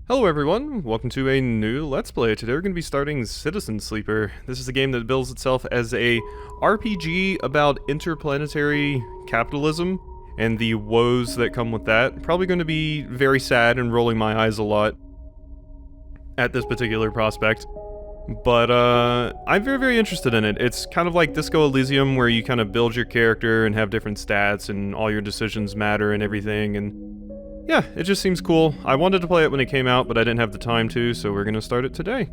Hello everyone, welcome to a new Let's Play. Today we're going to be starting Citizen Sleeper. This is a game that bills itself as a RPG about interplanetary capitalism and the woes that come with that. Probably going to be very sad and rolling my eyes a lot at this particular prospect. But I'm very interested in it. It's kind of like Disco Elysium where you kind of build your character and have different stats and all your decisions matter and everything, and yeah, it just seems cool. I wanted to play it when it came out, but I didn't have the time to, so we're gonna start it today.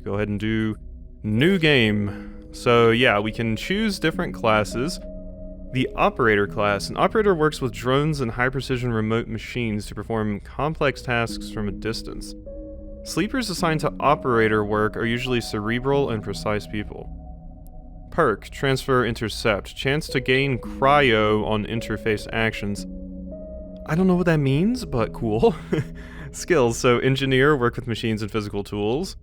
Go ahead and do new game. So yeah, we can choose different classes. The operator class. An operator works with drones and high-precision remote machines to perform complex tasks from a distance. Sleepers assigned to operator work are usually cerebral and precise people. Perk, transfer intercept. Chance to gain cryo on interface actions. I don't know what that means, but cool. Skills, so engineer, work with machines and physical tools.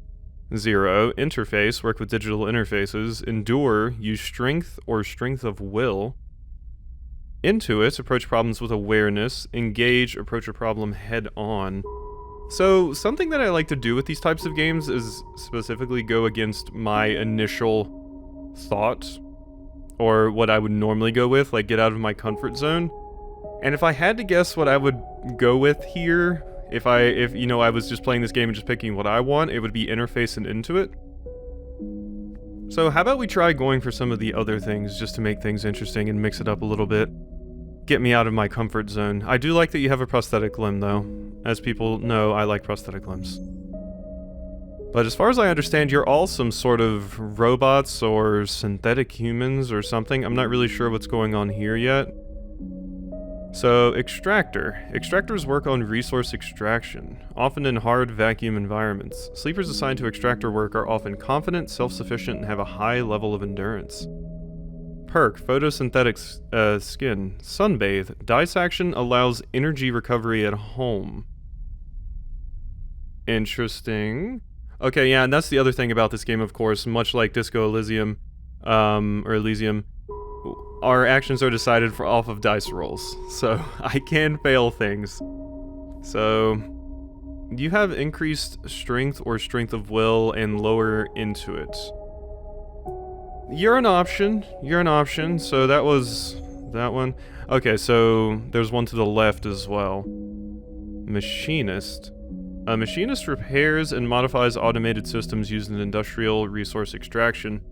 0, interface, work with digital interfaces. Endure, use strength or strength of will. Intuit, approach problems with awareness. Engage, approach a problem head on. So, something that I like to do with these types of games is specifically go against my initial thought, or what I would normally go with, like get out of my comfort zone. And if I had to guess what I would go with here, if you know, I was just playing this game and just picking what I want, it would be interface and Intuit. So how about we try going for some of the other things just to make things interesting and mix it up a little bit. Get me out of my comfort zone. I do like that you have a prosthetic limb though. As people know, I like prosthetic limbs. But as far as I understand, you're all some sort of robots or synthetic humans or something. I'm not really sure what's going on here yet. So, extractor. Extractors work on resource extraction, often in hard vacuum environments. Sleepers assigned to extractor work are often confident, self-sufficient, and have a high level of endurance. Perk, photosynthetic skin. Sunbathe. Dice action allows energy recovery at home. Interesting. Okay, yeah, and that's the other thing about this game, of course. Much like Disco Elysium, or Elysium, our actions are decided off of dice rolls, so I can fail things. So, you have increased strength or strength of will and lower Intuit. You're an option, so that was that one. Okay, so there's one to the left as well. Machinist. A machinist repairs and modifies automated systems used in industrial resource extraction.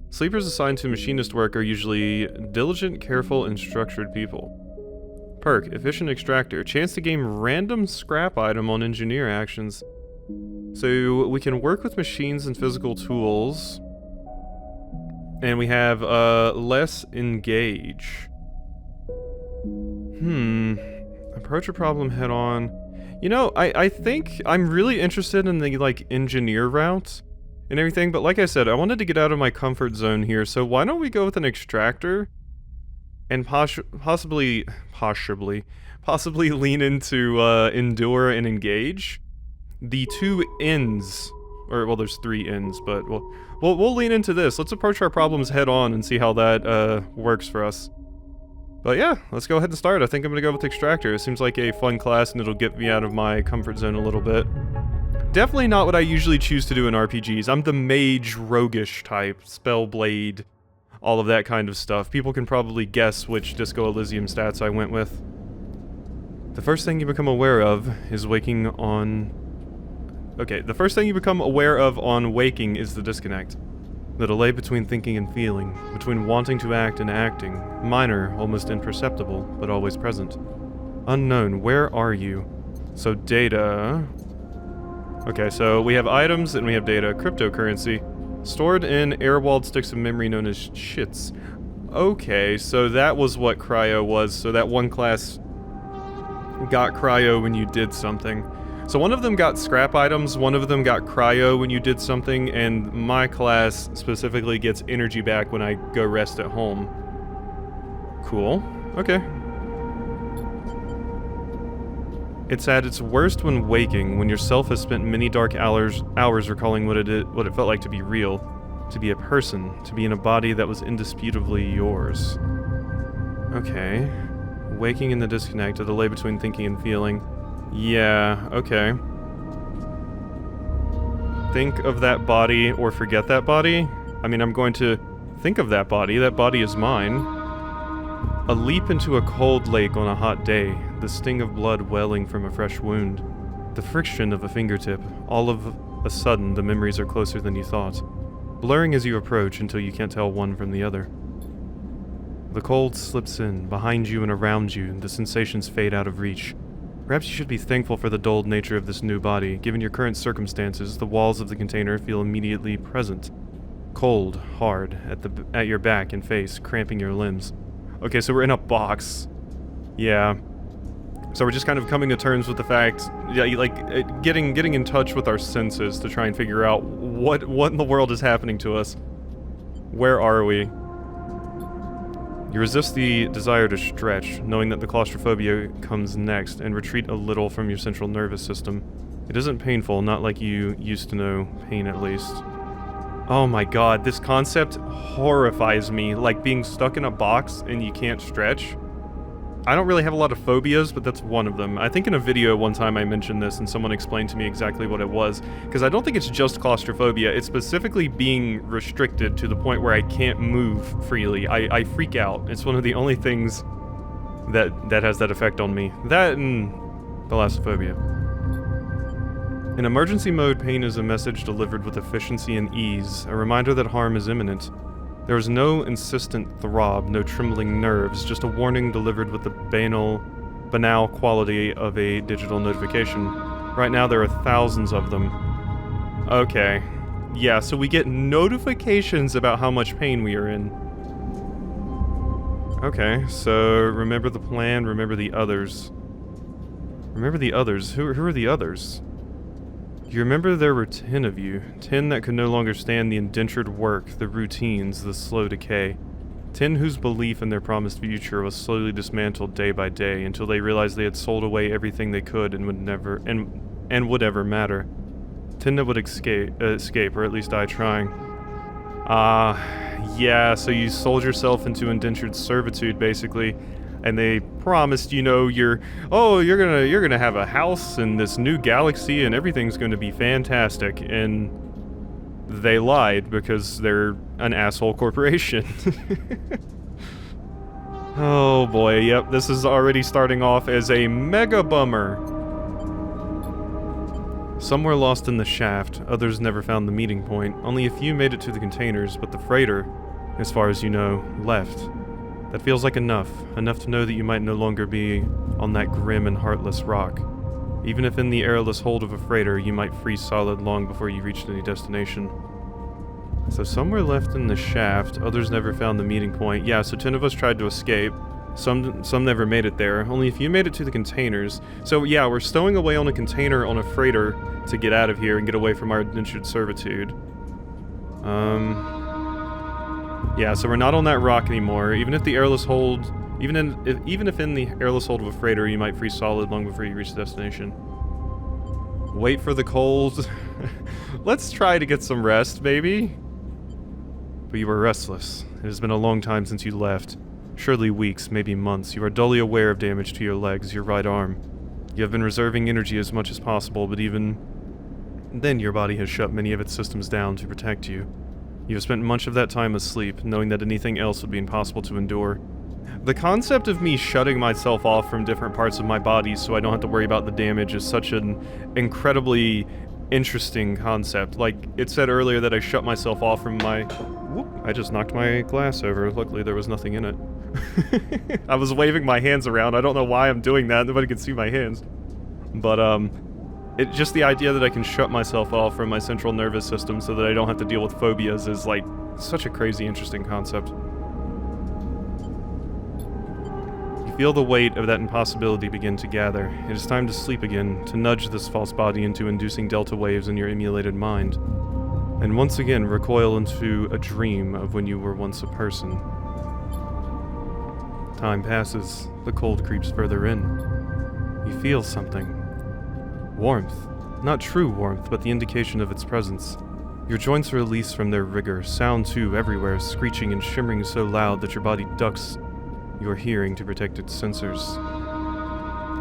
Sleepers assigned to machinist work are usually diligent, careful, and structured people. Perk, efficient extractor. Chance to gain random scrap item on engineer actions. So we can work with machines and physical tools. And we have less engage. Approach a problem head on. You know, I think I'm really interested in the like engineer route and everything, but like I said, I wanted to get out of my comfort zone here, so why don't we go with an extractor and possibly lean into endure and engage. The two ends, or well, there's 3 ends, but we'll lean into this. Let's approach our problems head on and see how that works for us. But yeah, let's go ahead and start. I think I'm gonna go with extractor. It seems like a fun class and it'll get me out of my comfort zone a little bit. Definitely not what I usually choose to do in RPGs. I'm the mage, roguish type, spellblade, all of that kind of stuff. People can probably guess which Disco Elysium stats I went with. The first thing you become aware of is waking on... Okay, the first thing you become aware of on waking is the disconnect. The delay between thinking and feeling, between wanting to act and acting. Minor, almost imperceptible, but always present. Unknown, where are you? So data... Okay, so we have items and we have data. Cryptocurrency. Stored in air-walled sticks of memory known as chits. Okay, so that was what cryo was. So that one class got cryo when you did something. So one of them got scrap items, one of them got cryo when you did something, and my class specifically gets energy back when I go rest at home. Cool. Okay. It's at its worst when waking, when yourself has spent many dark hours recalling what it felt like to be real, to be a person, to be in a body that was indisputably yours. Okay. Waking in the disconnect, a delay between thinking and feeling. Yeah, okay. think of that body or forget that body. I mean, I'm going to think of that body. That body is mine. A leap into a cold lake on a hot day, the sting of blood welling from a fresh wound, the friction of a fingertip. All of a sudden, the memories are closer than you thought, blurring as you approach until you can't tell one from the other. The cold slips in, behind you and around you, the sensations fade out of reach. Perhaps you should be thankful for the dulled nature of this new body. Given your current circumstances, the walls of the container feel immediately present. Cold, hard, at your back and face, cramping your limbs. Okay, so we're in a box. Yeah. So we're just kind of coming to terms with the fact, yeah, like, getting in touch with our senses to try and figure out what in the world is happening to us. Where are we? You resist the desire to stretch, knowing that the claustrophobia comes next, and retreat a little from your central nervous system. It isn't painful, not like you used to know pain at least. Oh my god, this concept horrifies me, like being stuck in a box and you can't stretch. I don't really have a lot of phobias, but that's one of them. I think in a video one time I mentioned this and someone explained to me exactly what it was, because I don't think it's just claustrophobia, it's specifically being restricted to the point where I can't move freely. I freak out. It's one of the only things that has that effect on me. That and thalassophobia. In emergency mode, pain is a message delivered with efficiency and ease, a reminder that harm is imminent. There is no insistent throb, no trembling nerves, just a warning delivered with the banal quality of a digital notification. Right now there are thousands of them. Okay. Yeah, so we get notifications about how much pain we are in. Okay, so remember the plan, remember the others. Remember the others. Who are the others? You remember there were 10 of you, 10 that could no longer stand the indentured work, the routines, the slow decay. 10 whose belief in their promised future was slowly dismantled day by day until they realized they had sold away everything they could and would ever matter. 10 that would escape, or at least die trying. Yeah, so you sold yourself into indentured servitude, basically. And they promised, you know, you're gonna have a house in this new galaxy and everything's gonna be fantastic, and they lied because they're an asshole corporation. Oh boy, yep, this is already starting off as a mega bummer. Some were lost in the shaft, others never found the meeting point. Only a few made it to the containers, but the freighter, as far as you know, left. That feels like enough to know that you might no longer be on that grim and heartless rock. Even if in the airless hold of a freighter, you might freeze solid long before you reached any destination. So some were left in the shaft, others never found the meeting point. Yeah, so 10 of us tried to escape. Some never made it there. Only a few made it to the containers. So yeah, we're stowing away on a container on a freighter to get out of here and get away from our indentured servitude. Yeah, so we're not on that rock anymore. Even if the airless hold, even if in the airless hold of a freighter, you might freeze solid long before you reach the destination. Wait for the cold. Let's try to get some rest, baby. But you were restless. It has been a long time since you left. Surely weeks, maybe months. You are dully aware of damage to your legs, your right arm. You have been reserving energy as much as possible, but even then your body has shut many of its systems down to protect you. You have spent much of that time asleep, knowing that anything else would be impossible to endure. The concept of me shutting myself off from different parts of my body so I don't have to worry about the damage is such an incredibly interesting concept. Like, it said earlier that I shut myself off from my... Whoop, I just knocked my glass over. Luckily there was nothing in it. I was waving my hands around. I don't know why I'm doing that. Nobody can see my hands. But, it's just the idea that I can shut myself off from my central nervous system so that I don't have to deal with phobias is, like, such a crazy, interesting concept. You feel the weight of that impossibility begin to gather. It is time to sleep again, to nudge this false body into inducing delta waves in your emulated mind. And once again recoil into a dream of when you were once a person. Time passes. The cold creeps further in. You feel something. Warmth. Not true warmth, but the indication of its presence. Your joints release from their rigor, sound too everywhere, screeching and shimmering so loud that your body ducks your hearing to protect its sensors.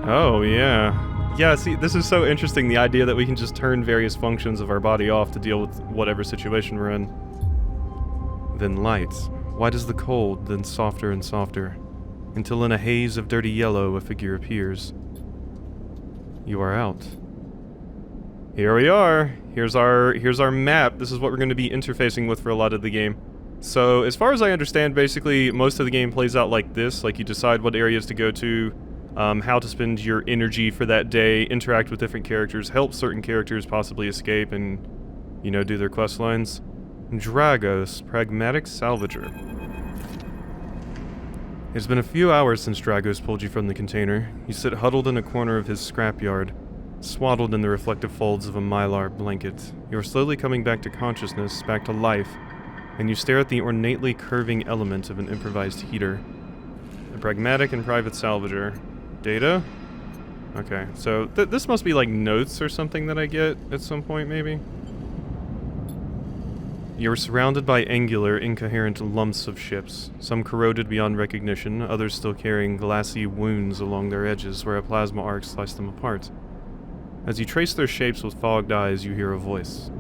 Oh, yeah. Yeah, see, this is so interesting, the idea that we can just turn various functions of our body off to deal with whatever situation we're in. Then light. Why does the cold, then softer and softer, until in a haze of dirty yellow a figure appears. You are out. Here we are. Here's our map. This is what we're going to be interfacing with for a lot of the game. So, as far as I understand, basically, most of the game plays out like this. Like, you decide what areas to go to, how to spend your energy for that day, interact with different characters, help certain characters possibly escape and, you know, do their quest lines. Dragos, pragmatic salvager. It's been a few hours since Dragos pulled you from the container. You sit huddled in a corner of his scrapyard, swaddled in the reflective folds of a mylar blanket. You are slowly coming back to consciousness, back to life, and you stare at the ornately curving element of an improvised heater. A pragmatic and private salvager. Data? Okay, so this must be like notes or something that I get at some point, maybe? You are surrounded by angular, incoherent lumps of ships, some corroded beyond recognition, others still carrying glassy wounds along their edges where a plasma arc sliced them apart. As you trace their shapes with fogged eyes, you hear a voice.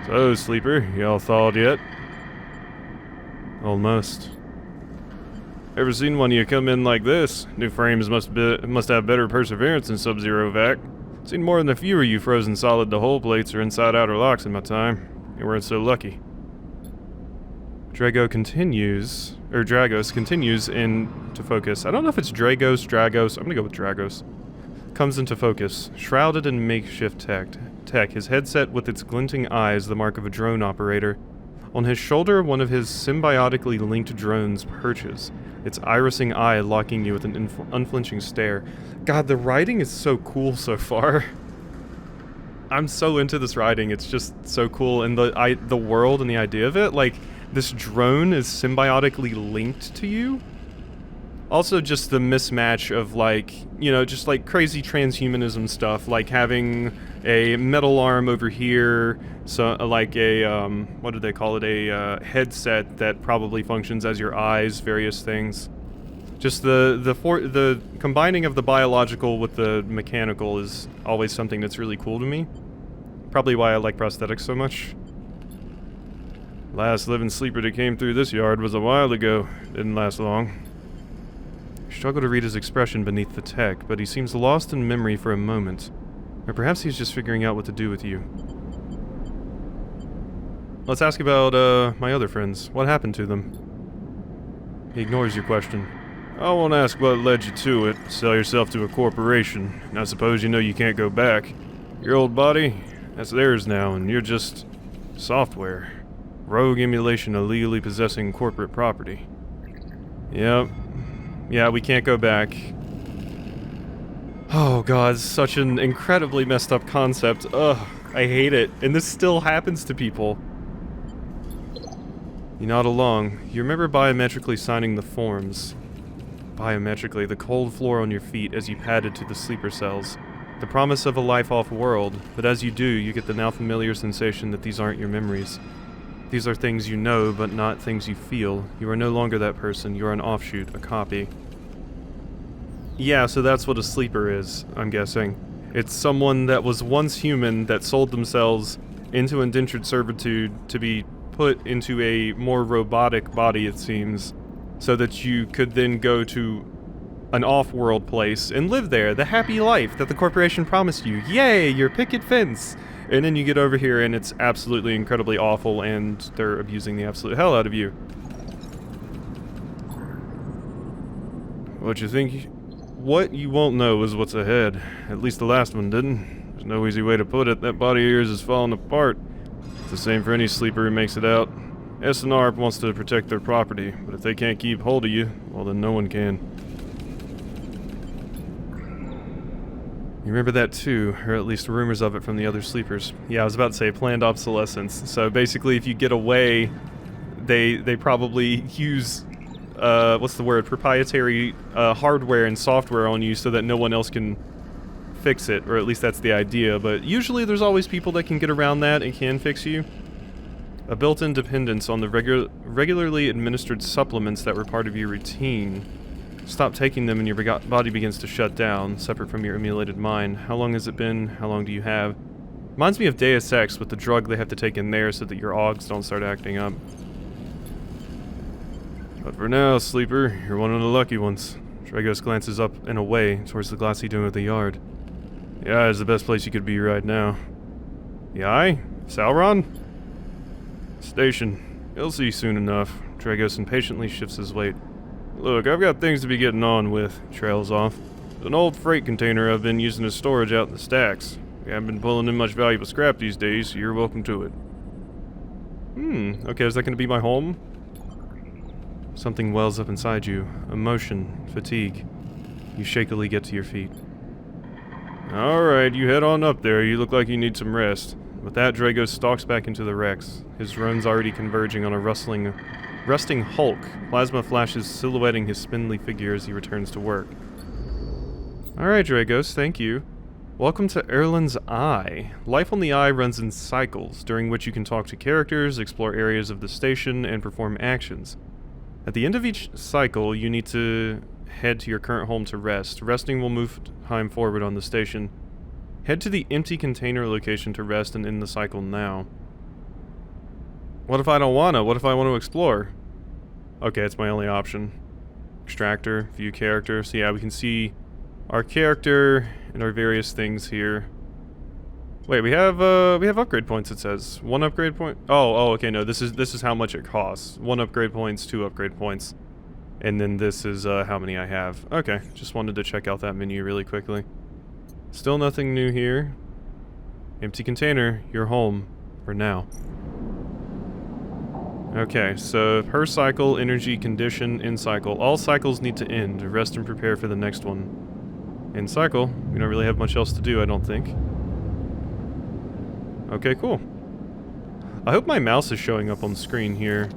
So, sleeper, y'all thawed yet? Almost. Ever seen one of you come in like this? New frames must have better perseverance than Sub-Zero Vac. Seen more than a few of you frozen solid to hull plates or inside outer locks in my time. You weren't so lucky. Dragos continues into focus. I don't know if it's Dragos. I'm gonna go with Dragos. Comes into focus, shrouded in makeshift tech, his headset with its glinting eyes the mark of a drone operator. On his shoulder, one of his symbiotically linked drones perches, its irising eye locking you with an unflinching stare. God, the writing is so cool so far. I'm so into this writing, it's just so cool, and the world and the idea of it, like, this drone is symbiotically linked to you. Also just the mismatch of, like, you know, just like crazy transhumanism stuff, like having a metal arm over here, so like a, what do they call it, a headset that probably functions as your eyes, various things. Just the combining of the biological with the mechanical is always something that's really cool to me. Probably why I like prosthetics so much. Last living sleeper that came through this yard was a while ago. Didn't last long. I struggle to read his expression beneath the tech, but he seems lost in memory for a moment. Or perhaps he's just figuring out what to do with you. Let's ask about, my other friends. What happened to them? He ignores your question. I won't ask what led you to it. Sell yourself to a corporation. And I suppose you know you can't go back. Your old body, that's theirs now, and you're just software. Rogue emulation of legally possessing corporate property. Yep. Yeah, we can't go back. Oh god, such an incredibly messed up concept. Ugh, I hate it. And this still happens to people. You nod along. You remember biometrically signing the forms. Biometrically, the cold floor on your feet as you padded to the sleeper cells. The promise of a life-off world, but as you do, you get the now familiar sensation that these aren't your memories. These are things you know, but not things you feel. You are no longer that person, you are an offshoot, a copy. Yeah, so that's what a sleeper is, I'm guessing. It's someone that was once human that sold themselves into indentured servitude to be put into a more robotic body, it seems, so that you could then go to an off-world place and live there, the happy life that the corporation promised you. Yay, your picket fence! And then you get over here and it's absolutely incredibly awful and they're abusing the absolute hell out of you. What you think? What you won't know is what's ahead. At least the last one didn't. There's no easy way to put it. That body of yours is falling apart. It's the same for any sleeper who makes it out. SNR wants to protect their property, but if they can't keep hold of you, well then no one can. You remember that too, or at least rumors of it from the other sleepers. Yeah, I was about to say planned obsolescence. So basically if you get away, they probably use, what's the word, proprietary hardware and software on you so that no one else can fix it, or at least that's the idea, but usually there's always people that can get around that and can fix you. A built-in dependence on the regularly administered supplements that were part of your routine. Stop taking them and your body begins to shut down, separate from your emulated mind. How long has it been? How long do you have? Reminds me of Deus Ex with the drug they have to take in there so that your augs don't start acting up. But for now, sleeper, you're one of the lucky ones. Dragos glances up and away towards the glassy dome of the yard. The eye is the best place you could be right now. The eye? Sauron? Station. You'll see soon enough. Dragos impatiently shifts his weight. Look, I've got things to be getting on with, trails off. It's an old freight container I've been using as storage out in the stacks. We haven't been pulling in much valuable scrap these days, so you're welcome to it. Okay, is that going to be my home? Something wells up inside you. Emotion, fatigue. You shakily get to your feet. Alright, you head on up there. You look like you need some rest. With that, Drago stalks back into the Rex, his runs already converging on a rusting hulk. Plasma flashes silhouetting his spindly figure as he returns to work. Alright, Dragos, thank you. Welcome to Erlin's Eye. Life on the Eye runs in cycles, during which you can talk to characters, explore areas of the station, and perform actions. At the end of each cycle, you need to head to your current home to rest. Resting will move time forward on the station. Head to the empty container location to rest and end the cycle now. What if I don't wanna? What if I want to explore? Okay, it's my only option. Extractor, view character. So yeah, we can see our character and our various things here. Wait, we have upgrade points, it says. 1 upgrade point. Oh, okay, no, this is how much it costs. 1 upgrade points, 2 upgrade points. And then this is how many I have. Okay, just wanted to check out that menu really quickly. Still nothing new here. Empty container, you're home. For now. Okay, so per cycle, energy, condition, end cycle. All cycles need to end. Rest and prepare for the next one. End cycle. We don't really have much else to do, I don't think. Okay, cool. I hope my mouse is showing up on screen here.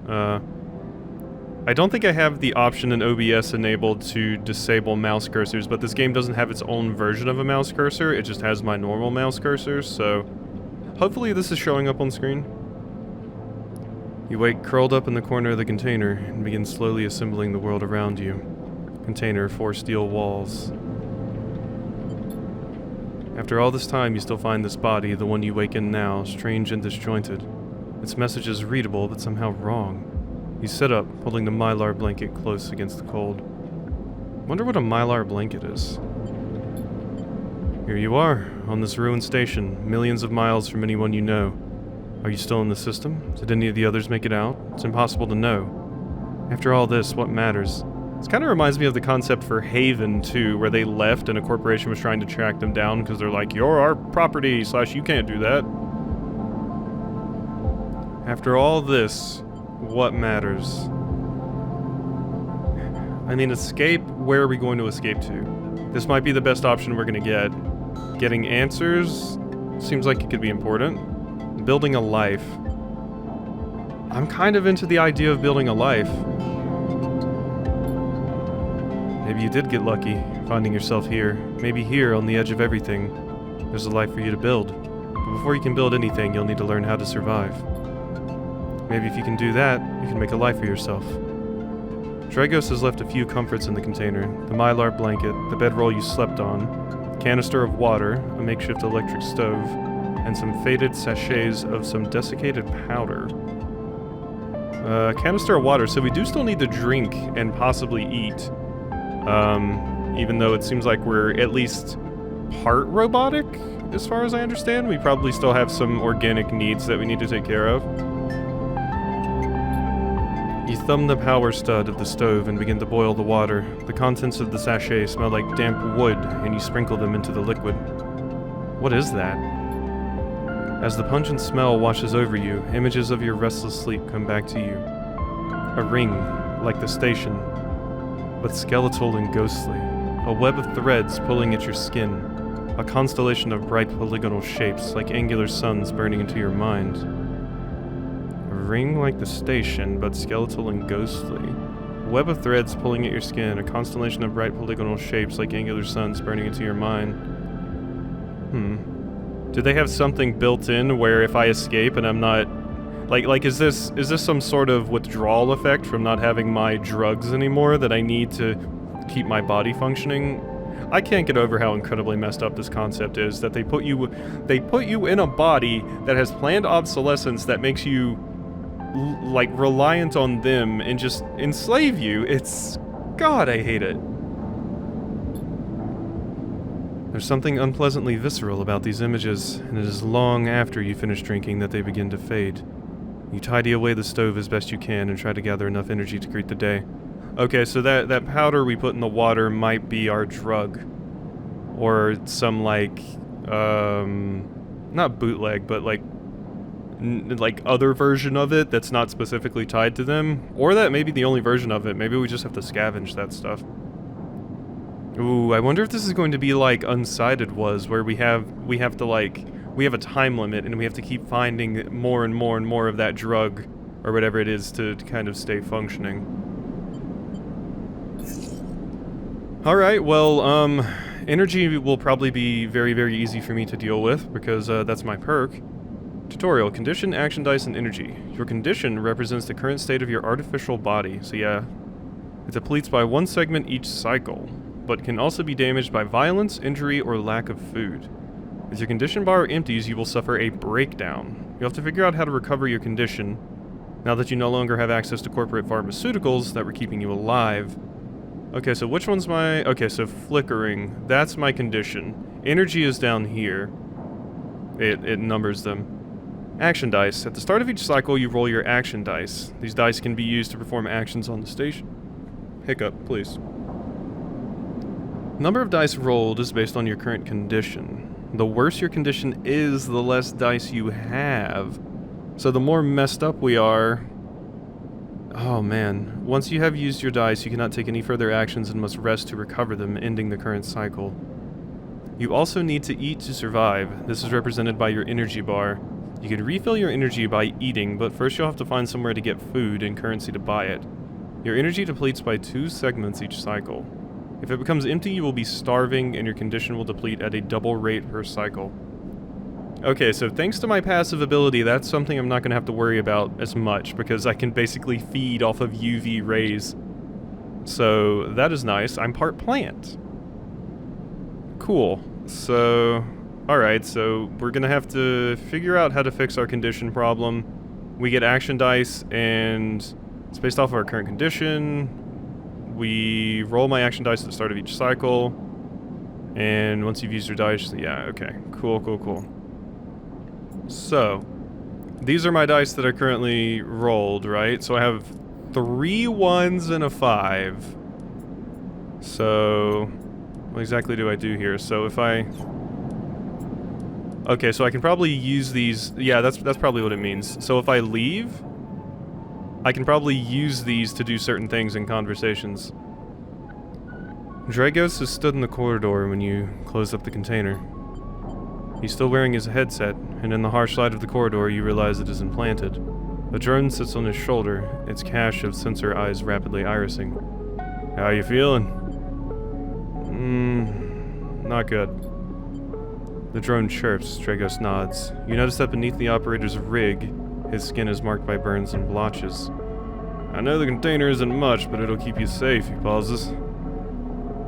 I don't think I have the option in OBS enabled to disable mouse cursors, but this game doesn't have its own version of a mouse cursor. It just has my normal mouse cursor, so hopefully this is showing up on screen. You wait curled up in the corner of the container and begin slowly assembling the world around you. Container, 4 steel walls. After all this time, you still find this body, the one you wake in now, strange and disjointed. Its message is readable, but somehow wrong. You sit up, pulling the mylar blanket close against the cold. Wonder what a mylar blanket is. Here you are, on this ruined station, millions of miles from anyone you know. Are you still in the system? Did any of the others make it out? It's impossible to know. After all this, what matters? This kind of reminds me of the concept for Haven, too, where they left and a corporation was trying to track them down because they're like, you're our property, / you can't do that. After all this, what matters? I mean, escape, where are we going to escape to? This might be the best option we're going to get. Getting answers seems like it could be important. Building a life. I'm kind of into the idea of building a life. Maybe you did get lucky, finding yourself here. Maybe here, on the edge of everything, there's a life for you to build. But before you can build anything, you'll need to learn how to survive. Maybe if you can do that, you can make a life for yourself. Dragos has left a few comforts in the container. The mylar blanket, the bedroll you slept on, a canister of water, a makeshift electric stove, and some faded sachets of some desiccated powder. Canister of water, so we do still need to drink and possibly eat. Even though it seems like we're at least part robotic, as far as I understand. We probably still have some organic needs that we need to take care of. You thumb the power stud of the stove and begin to boil the water. The contents of the sachet smell like damp wood, and you sprinkle them into the liquid. What is that? As the pungent smell washes over you, images of your restless sleep come back to you. A ring, like the station, but skeletal and ghostly. A web of threads pulling at your skin. A constellation of bright polygonal shapes, like angular suns burning into your mind. A ring like the station, but skeletal and ghostly. A web of threads pulling at your skin. A constellation of bright polygonal shapes, like angular suns burning into your mind. Do they have something built in where if I escape and I'm not Like, is this some sort of withdrawal effect from not having my drugs anymore that I need to keep my body functioning? I can't get over how incredibly messed up this concept is, that they put you in a body that has planned obsolescence that makes you like reliant on them and just enslave you. God, I hate it. There's something unpleasantly visceral about these images, and it is long after you finish drinking that they begin to fade. You tidy away the stove as best you can and try to gather enough energy to greet the day. Okay, so that powder we put in the water might be our drug. Or some, like, not bootleg, but like other version of it that's not specifically tied to them. Or that may be the only version of it. Maybe we just have to scavenge that stuff. Ooh, I wonder if this is going to be like Unsighted was, where we have a time limit and we have to keep finding more and more and more of that drug or whatever it is to kind of stay functioning. Alright, well, energy will probably be very, very easy for me to deal with because that's my perk. Tutorial, condition, action dice, and energy. Your condition represents the current state of your artificial body, so yeah. It depletes by 1 segment each cycle, but can also be damaged by violence, injury, or lack of food. If your condition bar empties, you will suffer a breakdown. You'll have to figure out how to recover your condition, now that you no longer have access to corporate pharmaceuticals that were keeping you alive. Okay, so which one's my... Okay, so flickering, that's my condition. Energy is down here. It numbers them. Action dice. At the start of each cycle, you roll your action dice. These dice can be used to perform actions on the station. Hiccup, please. Number of dice rolled is based on your current condition. The worse your condition is, the less dice you have. So the more messed up we are... Oh man. Once you have used your dice, you cannot take any further actions and must rest to recover them, ending the current cycle. You also need to eat to survive. This is represented by your energy bar. You can refill your energy by eating, but first you'll have to find somewhere to get food and currency to buy it. Your energy depletes by 2 segments each cycle. If it becomes empty, you will be starving, and your condition will deplete at a double rate per cycle. Okay, so thanks to my passive ability, that's something I'm not going to have to worry about as much, because I can basically feed off of UV rays. So, that is nice. I'm part plant. Cool. So... Alright, so we're gonna have to figure out how to fix our condition problem. We get action dice, and it's based off of our current condition. We roll my action dice at the start of each cycle. And once you've used your dice, yeah, okay. Cool, cool, cool. So, these are my dice that are currently rolled, right? So I have 3 1s and a 5. So, what exactly do I do here? So if I... Okay, so I can probably use these... Yeah, that's probably what it means. So if I leave, I can probably use these to do certain things in conversations. Dragos has stood in the corridor when you closed up the container. He's still wearing his headset, and in the harsh light of the corridor you realize it is implanted. A drone sits on his shoulder, its cache of sensor eyes rapidly irising. How you feeling? Not good. The drone chirps, Dragos nods. You notice that beneath the operator's rig, his skin is marked by burns and blotches. I know the container isn't much, but it'll keep you safe, he pauses.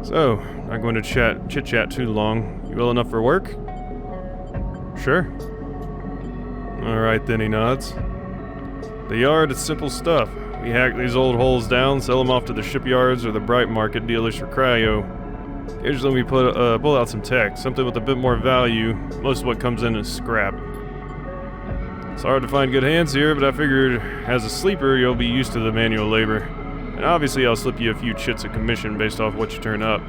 So, not going to chit-chat too long. You well enough for work? Sure. Alright then, he nods. The yard is simple stuff. We hack these old holes down, sell them off to the shipyards or the bright market dealers for cryo. Occasionally we pull out some tech, something with a bit more value. Most of what comes in is scrap. It's hard to find good hands here, but I figured as a sleeper you'll be used to the manual labor. And obviously I'll slip you a few chits of commission based off what you turn up.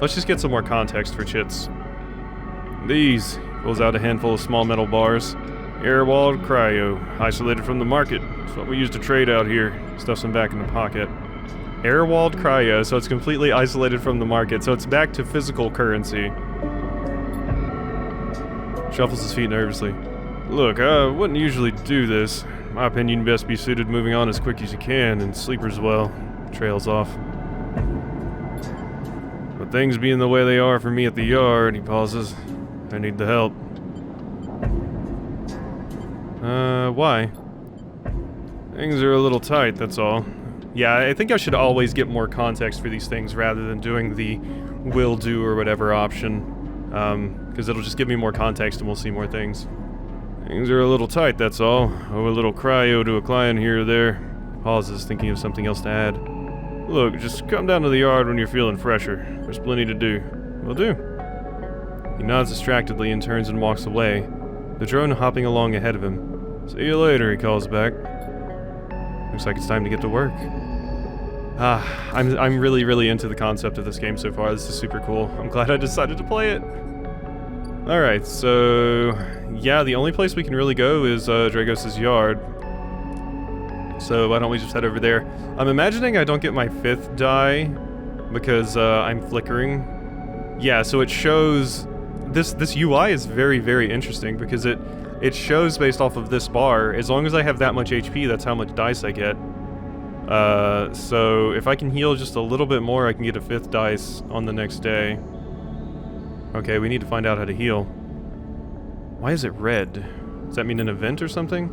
Let's just get some more context for chits. These, pulls out a handful of small metal bars. Air-walled cryo, isolated from the market. It's what we use to trade out here. Stuffs them back in the pocket. Air-walled cryo, so it's completely isolated from the market, so it's back to physical currency. Shuffles his feet nervously. Look, I wouldn't usually do this. In my opinion, you'd best be suited moving on as quick as you can, and sleepers well. Trails off. But things being the way they are for me at the yard, he pauses. I need the help. Why? Things are a little tight, that's all. Yeah, I think I should always get more context for these things rather than doing the will do or whatever option. Because it'll just give me more context and we'll see more things. Things are a little tight, that's all. Oh, a little cryo to a client here or there. Pauses, thinking of something else to add. Look, just come down to the yard when you're feeling fresher. There's plenty to do. Will do. He nods distractedly and turns and walks away, the drone hopping along ahead of him. See you later, he calls back. Looks like it's time to get to work. I'm really, really into the concept of this game so far. This is super cool. I'm glad I decided to play it. Alright, so... yeah, the only place we can really go is Dragos' yard. So why don't we just head over there? I'm imagining I don't get my 5th die because I'm flickering. Yeah, so it shows... This UI is very, very interesting because it shows based off of this bar. As long as I have that much HP, that's how much dice I get. So if I can heal just a little bit more, I can get a 5th dice on the next day. Okay, we need to find out how to heal. Why is it red? Does that mean an event or something?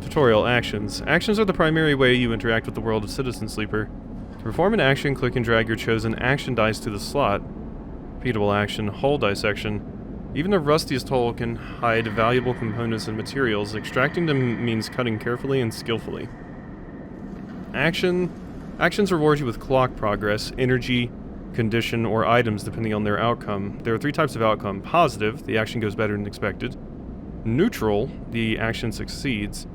Tutorial actions. Actions are the primary way you interact with the world of Citizen Sleeper. To perform an action, click and drag your chosen action dice to the slot. Repeatable action, hole dissection. Even the rustiest hole can hide valuable components and materials. Extracting them means cutting carefully and skillfully. Action. Actions reward you with clock progress, energy, condition, or items depending on their outcome. There are 3 types of outcome. Positive, the action goes better than expected. Neutral, the action succeeds.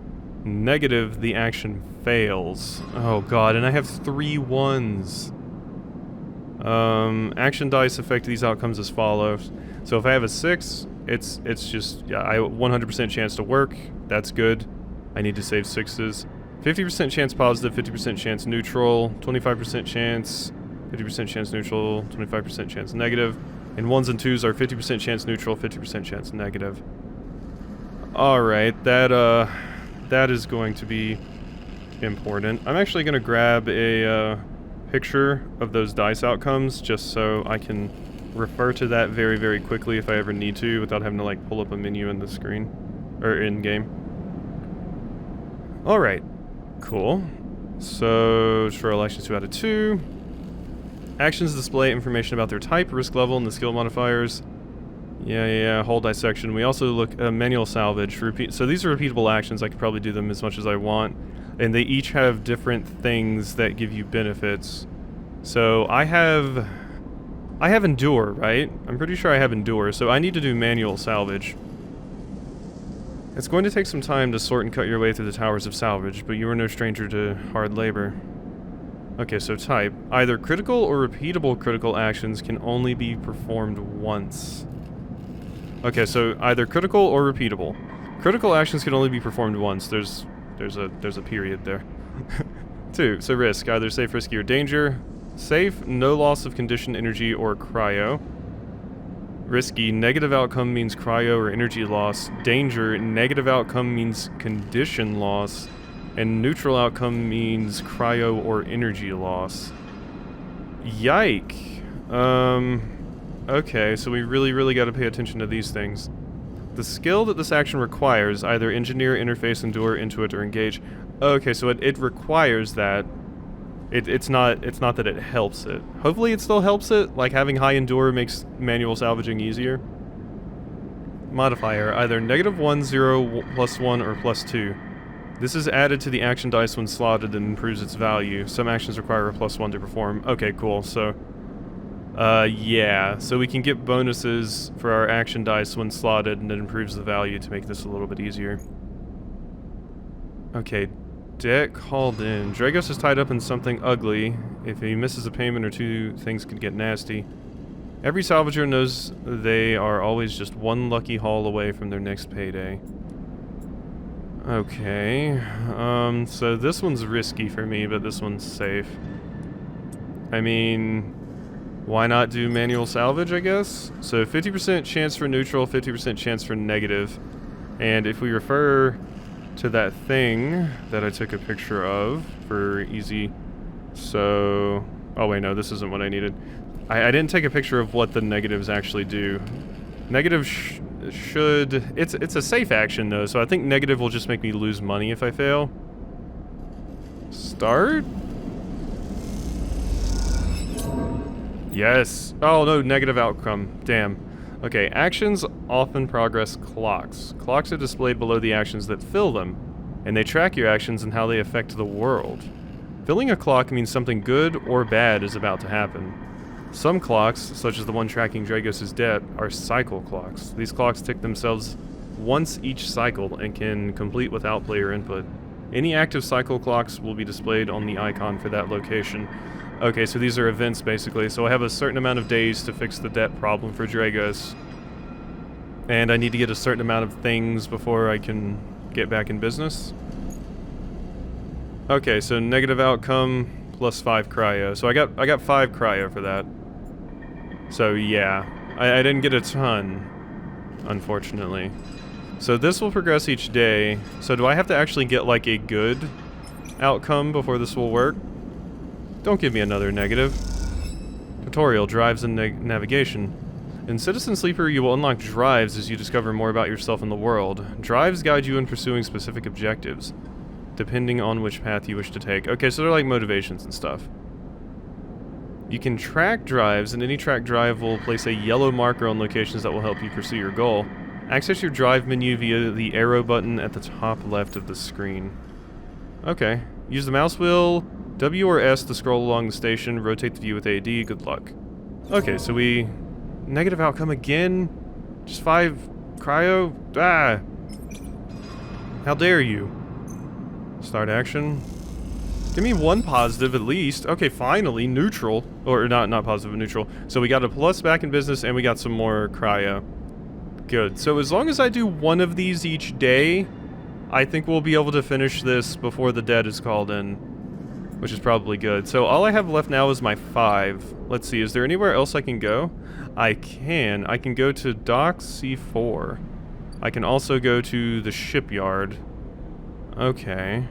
Negative, the action fails. Oh god, and I have 3 ones. Action dice affect these outcomes as follows. So if I have a 6, it's just, yeah, I have a 100% chance to work. That's good. I need to save 6s. 50% chance positive, 50% chance neutral, 25% chance, 50% chance neutral, 25% chance negative. And 1s and 2s are 50% chance neutral, 50% chance negative. Alright, that is going to be important. I'm actually going to grab a picture of those dice outcomes just so I can refer to that very, very quickly if I ever need to without having to like pull up a menu in the screen, or in-game. Alright, cool. So, for elections 2 out of 2. Actions display information about their type, risk level, and the skill modifiers. Yeah, whole dissection. We also look manual salvage. So these are repeatable actions. I could probably do them as much as I want. And they each have different things that give you benefits. So I have endure, right? I'm pretty sure I have endure, so I need to do manual salvage. It's going to take some time to sort and cut your way through the towers of salvage, but you are no stranger to hard labor. Okay, so type. Either critical or repeatable critical actions can only be performed once. Okay, so either critical or repeatable. Critical actions can only be performed once. There's a period there. 2. So risk. Either safe, risky, or danger. Safe, no loss of condition, energy, or cryo. Risky, negative outcome means cryo or energy loss. Danger, negative outcome means condition loss. And neutral outcome means cryo or energy loss. Yike. Okay, so we really gotta pay attention to these things. The skill that this action requires, either engineer, interface, endure, intuit, or engage. Okay, so it requires that. It's not that it helps it. Hopefully it still helps it, like having high endure makes manual salvaging easier. Modifier, either -1, 0, +1, or +2. This is added to the action dice when slotted and improves its value. Some actions require a +1 to perform. Okay, cool, so... yeah, so we can get bonuses for our action dice when slotted, and it improves the value to make this a little bit easier. Okay, debt called in. Dragos is tied up in something ugly. If he misses a payment or 2, things could get nasty. Every salvager knows they are always just one lucky haul away from their next payday. Okay, so this one's risky for me, but this one's safe. I mean... why not do manual salvage, I guess? So 50% chance for neutral, 50% chance for negative. And if we refer to that thing that I took a picture of for easy... so... oh wait, no, this isn't what I needed. I didn't take a picture of what the negatives actually do. Negative It's a safe action though, so I think negative will just make me lose money if I fail. Start? Yes. Oh no, negative outcome. Damn. Okay, actions often progress clocks. Clocks are displayed below the actions that fill them, and they track your actions and how they affect the world. Filling a clock means something good or bad is about to happen. Some clocks, such as the one tracking Dragos' debt, are cycle clocks. These clocks tick themselves once each cycle and can complete without player input. Any active cycle clocks will be displayed on the icon for that location. Okay, so these are events basically, so I have a certain amount of days to fix the debt problem for Dragos. And I need to get a certain amount of things before I can get back in business. Okay, so negative outcome plus 5 cryo. So I got 5 cryo for that. So yeah, I didn't get a ton, unfortunately. So this will progress each day. So do I have to actually get like a good outcome before this will work? Don't give me another negative. Tutorial, drives and navigation. In Citizen Sleeper, you will unlock drives as you discover more about yourself and the world. Drives guide you in pursuing specific objectives, depending on which path you wish to take. Okay, so they're like motivations and stuff. You can track drives, and any track drive will place a yellow marker on locations that will help you pursue your goal. Access your drive menu via the arrow button at the top left of the screen. Okay. Use the mouse wheel, W or S to scroll along the station, rotate the view with AD, good luck. Okay, so we... Negative outcome again? Just 5 cryo? Ah! How dare you? Start action. Give me 1 positive at least. Okay, finally, neutral. Or not positive, but neutral. So we got a plus back in business and we got some more cryo. Good. So as long as I do 1 of these each day, I think we'll be able to finish this before the debt is called in. Which is probably good. So all I have left now is my 5. Let's see, is there anywhere else I can go? I can go to Dock C4. I can also go to the shipyard. Okay.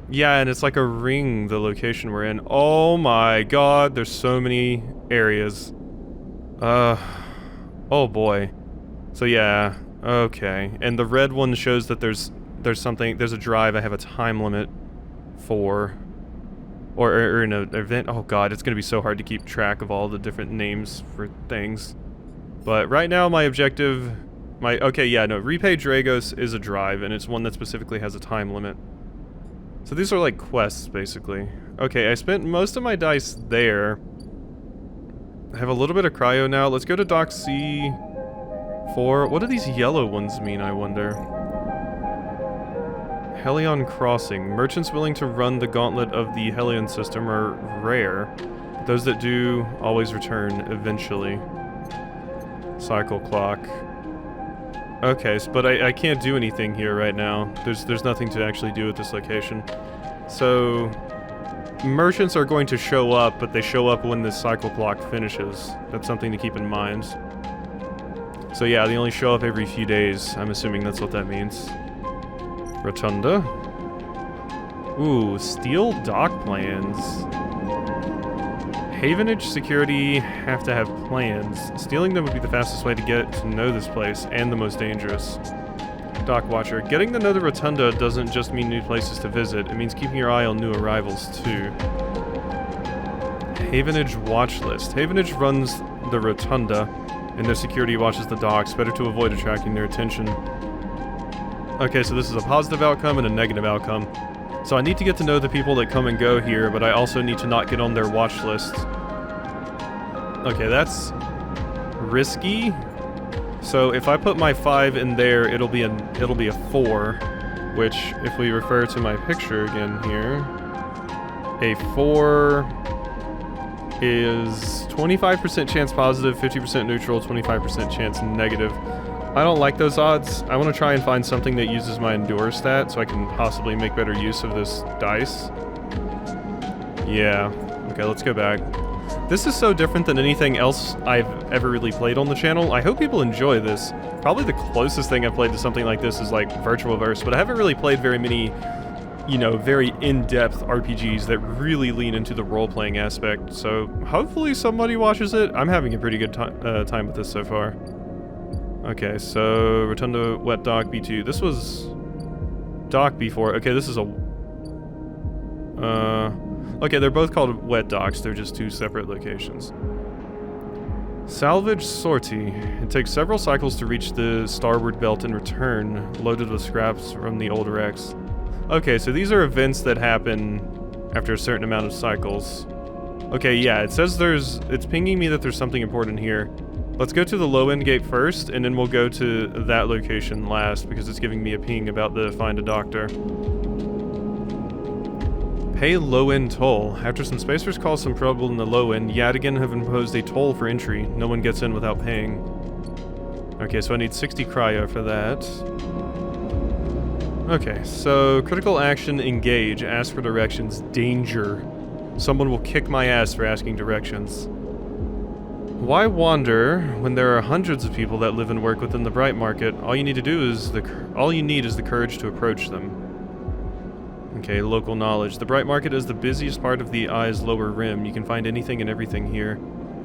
Yeah, and it's like a ring, the location we're in. Oh my god, there's so many areas. Oh boy. So yeah, okay. And the red one shows that there's a drive I have a time limit for. Or an event. Oh god, it's gonna be so hard to keep track of all the different names for things. But right now my objective... Okay, yeah, no, repay Dragos is a drive, and it's one that specifically has a time limit. So these are like quests, basically. Okay, I spent most of my dice there. I have a little bit of cryo now. Let's go to Dock C4. What do these yellow ones mean, I wonder? Helion Crossing. Merchants willing to run the gauntlet of the Helion system are rare. Those that do always return eventually. Cycle clock. Okay, but I can't do anything here right now. There's nothing to actually do at this location. So merchants are going to show up, but they show up when this cycle clock finishes. That's something to keep in mind. So yeah, they only show up every few days. I'm assuming that's what that means. Rotunda. Ooh, steel dock plans. Havenage security have to have plans. Stealing them would be the fastest way to get to know this place, and the most dangerous. Dock watcher. Getting to know the Rotunda doesn't just mean new places to visit, it means keeping your eye on new arrivals too. Havenage watch list. Havenage runs the Rotunda, and their security watches the docks. Better to avoid attracting their attention. Okay, so this is a positive outcome and a negative outcome. So I need to get to know the people that come and go here, but I also need to not get on their watch list. Okay, that's risky. So if I put my 5 in there, it'll be a 4, which if we refer to my picture again here, a 4 is 25% chance positive, 50% neutral, 25% chance negative. I don't like those odds. I want to try and find something that uses my endure stat so I can possibly make better use of this dice. Yeah. Okay, let's go back. This is so different than anything else I've ever really played on the channel. I hope people enjoy this. Probably the closest thing I've played to something like this is like Virtuaverse, but I haven't really played very many, you know, very in-depth RPGs that really lean into the role-playing aspect. So hopefully somebody watches it. I'm having a pretty good time with this so far. Okay, so Rotunda Wet Dock B2. This was Dock B4. Okay, this is a... Okay, they're both called wet docks. They're just two separate locations. Salvage sortie. It takes several cycles to reach the starboard belt and return, loaded with scraps from the old wrecks. Okay, so these are events that happen after a certain amount of cycles. Okay, yeah, it says it's pinging me that there's something important here. Let's go to the low-end gate first, and then we'll go to that location last, because it's giving me a ping about the find a doctor. Pay low-end toll. After some spacers cause some trouble in the low end, Yadigan have imposed a toll for entry. No one gets in without paying. Okay, so I need 60 cryo for that. Okay, so critical action, engage, ask for directions, danger. Someone will kick my ass for asking directions. Why wander when there are hundreds of people that live and work within the Bright Market? All you need is the courage to approach them. Okay, local knowledge. The Bright Market is the busiest part of the eye's lower rim. You can find anything and everything here.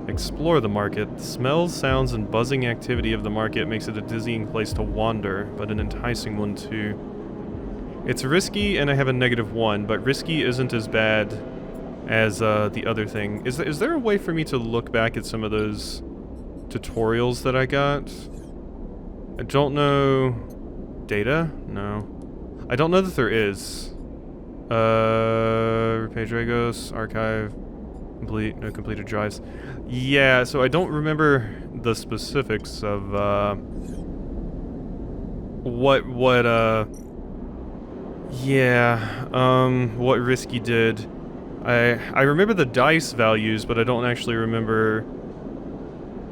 Explore the market. The smells, sounds, and buzzing activity of the market makes it a dizzying place to wander, but an enticing one too. It's risky, and I have a -1, but risky isn't as bad as the other thing. Is there a way for me to look back at some of those tutorials that I got? I don't know... Data? No. I don't know that there is. Pedregos, archive, complete, no completed drives. Yeah, so I don't remember the specifics of, what Risky did. I remember the dice values, but I don't actually remember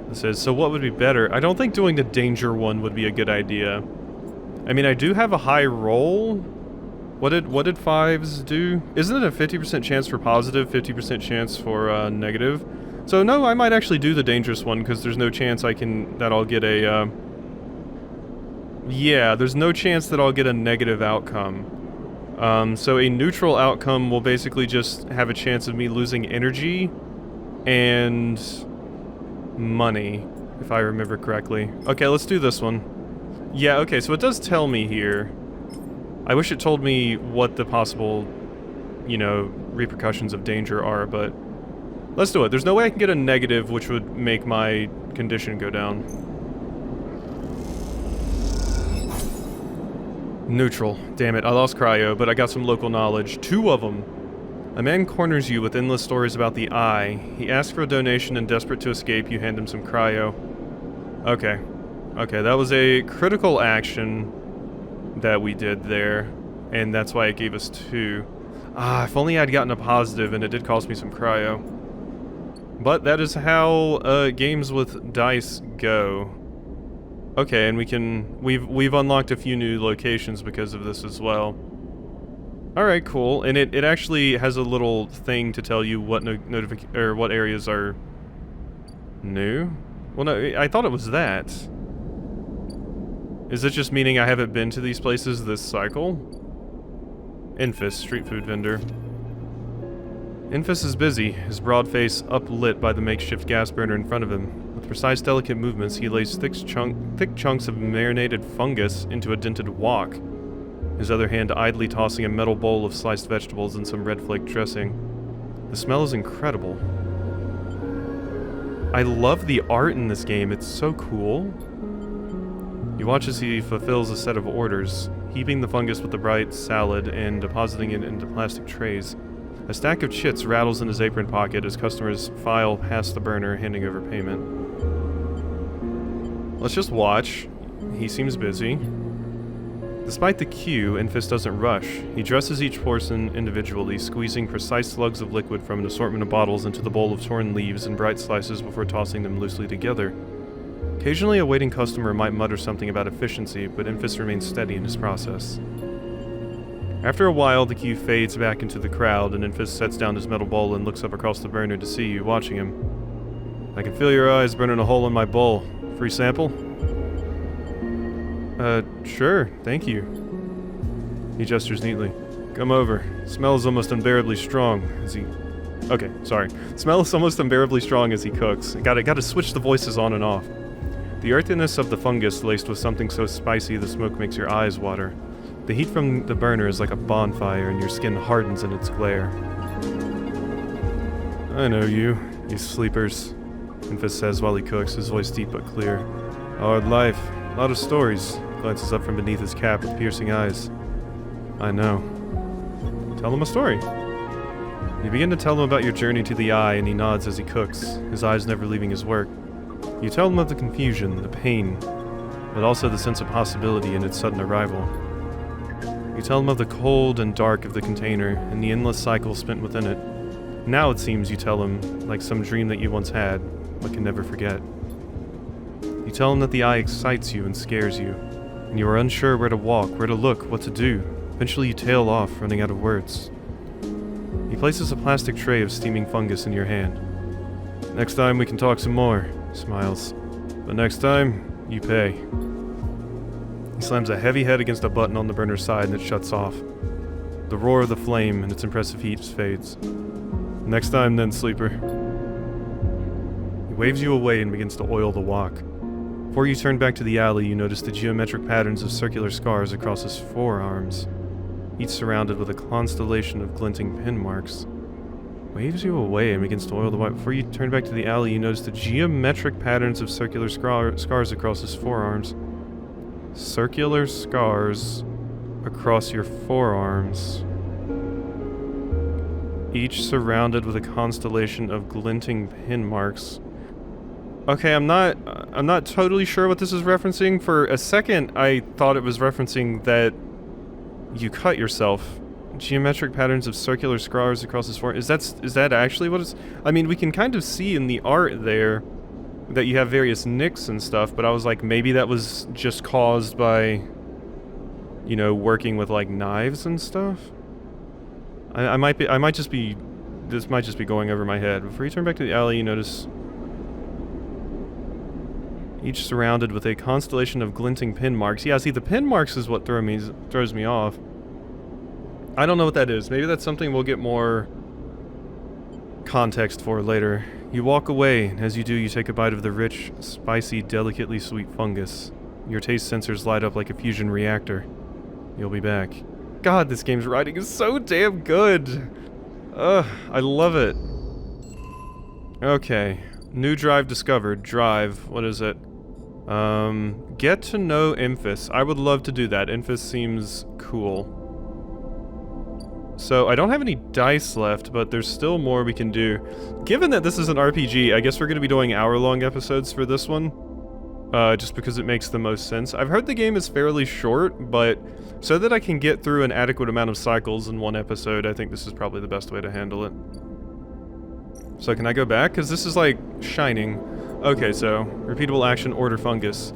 this is. So what would be better? I don't think doing the danger one would be a good idea. I mean, I do have a high roll. What did fives do? Isn't it a 50% chance for positive, 50% chance for negative? So no, I might actually do the dangerous one because there's no chance that I'll get a yeah, there's no chance that I'll get a negative outcome. So a neutral outcome will basically just have a chance of me losing energy and money, if I remember correctly. Okay, let's do this one. Yeah, okay, so it does tell me here. I wish it told me what the possible, you know, repercussions of danger are, but let's do it. There's no way I can get a negative which would make my condition go down. Neutral. Damn it, I lost cryo, but I got some local knowledge. 2 of them. A man corners you with endless stories about the eye. He asks for a donation and desperate to escape, you hand him some cryo. Okay. Okay, that was a critical action that we did there, and that's why it gave us 2. Ah, if only I'd gotten a positive, and it did cost me some cryo. But that is how games with dice go. Okay, and we've unlocked a few new locations because of this as well. Alright, cool. And it actually has a little thing to tell you what what areas are new. Well, no, I thought it was that. Is it just meaning I haven't been to these places this cycle? Infus, street food vendor. Infus is busy, his broad face uplit by the makeshift gas burner in front of him. With precise, delicate movements, he lays thick chunks of marinated fungus into a dented wok, his other hand idly tossing a metal bowl of sliced vegetables and some red flake dressing. The smell is incredible. I love the art in this game, it's so cool. You watch as he fulfills a set of orders, heaping the fungus with the bright salad and depositing it into plastic trays. A stack of chits rattles in his apron pocket as customers file past the burner, handing over payment. Let's just watch. He seems busy. Despite the queue, Infus doesn't rush. He dresses each portion individually, squeezing precise slugs of liquid from an assortment of bottles into the bowl of torn leaves and bright slices before tossing them loosely together. Occasionally, a waiting customer might mutter something about efficiency, but Infus remains steady in his process. After a while, the queue fades back into the crowd, and Infus sets down his metal bowl and looks up across the burner to see you watching him. I can feel your eyes burning a hole in my bowl. Free sample? Sure, thank you. He gestures neatly. Come over. Smell is almost unbearably strong as he... Okay, sorry. Smell is almost unbearably strong as he cooks. Gotta switch the voices on and off. The earthiness of the fungus laced with something so spicy the smoke makes your eyes water. The heat from the burner is like a bonfire and your skin hardens in its glare. I know you sleepers, Infus says while he cooks, his voice deep but clear. Hard life, a lot of stories. Glances up from beneath his cap with piercing eyes. I know. Tell him a story. You begin to tell him about your journey to the eye and he nods as he cooks, his eyes never leaving his work. You tell him of the confusion, the pain, but also the sense of possibility in its sudden arrival. You tell him of the cold and dark of the container and the endless cycle spent within it. Now it seems you tell him, like some dream that you once had, but can never forget. You tell him that the eye excites you and scares you, and you are unsure where to walk, where to look, what to do. Eventually you tail off, running out of words. He places a plastic tray of steaming fungus in your hand. Next time we can talk some more, he smiles. But next time, you pay. He slams a heavy head against a button on the burner's side and it shuts off. The roar of the flame and its impressive heat fades. Next time then, sleeper. He waves you away and begins to oil the wok. Before you turn back to the alley, you notice the geometric patterns of circular scars across his forearms, each surrounded with a constellation of glinting pin marks. Waves you away and begins to oil the wok. Before you turn back to the alley, you notice the geometric patterns of circular scars across his forearms. Circular scars across your forearms, each surrounded with a constellation of glinting pin marks. Okay, I'm not totally sure what this is referencing. For a second, I thought it was referencing that you cut yourself. Geometric patterns of circular scars across his forearm. Is that actually what it's? I mean, we can kind of see in the art there that you have various nicks and stuff, but I was like, maybe that was just caused by, you know, working with like knives and stuff. This might just be going over my head. Before you turn back to the alley, you notice each surrounded with a constellation of glinting pin marks. Yeah, see, the pin marks is what throws me off. I don't know what that is. Maybe that's something we'll get more context for later. You walk away, and as you do, you take a bite of the rich, spicy, delicately sweet fungus. Your taste sensors light up like a fusion reactor. You'll be back. God, this game's writing is so damn good! Ugh, I love it. Okay. New drive discovered. Drive. What is it? Get to know Infus. I would love to do that. Infus seems cool. So, I don't have any dice left, but there's still more we can do. Given that this is an RPG, I guess we're going to be doing hour-long episodes for this one. Just because it makes the most sense. I've heard the game is fairly short, but so that I can get through an adequate amount of cycles in one episode, I think this is probably the best way to handle it. So can I go back? Because this is like shining. Okay, so repeatable action, order fungus.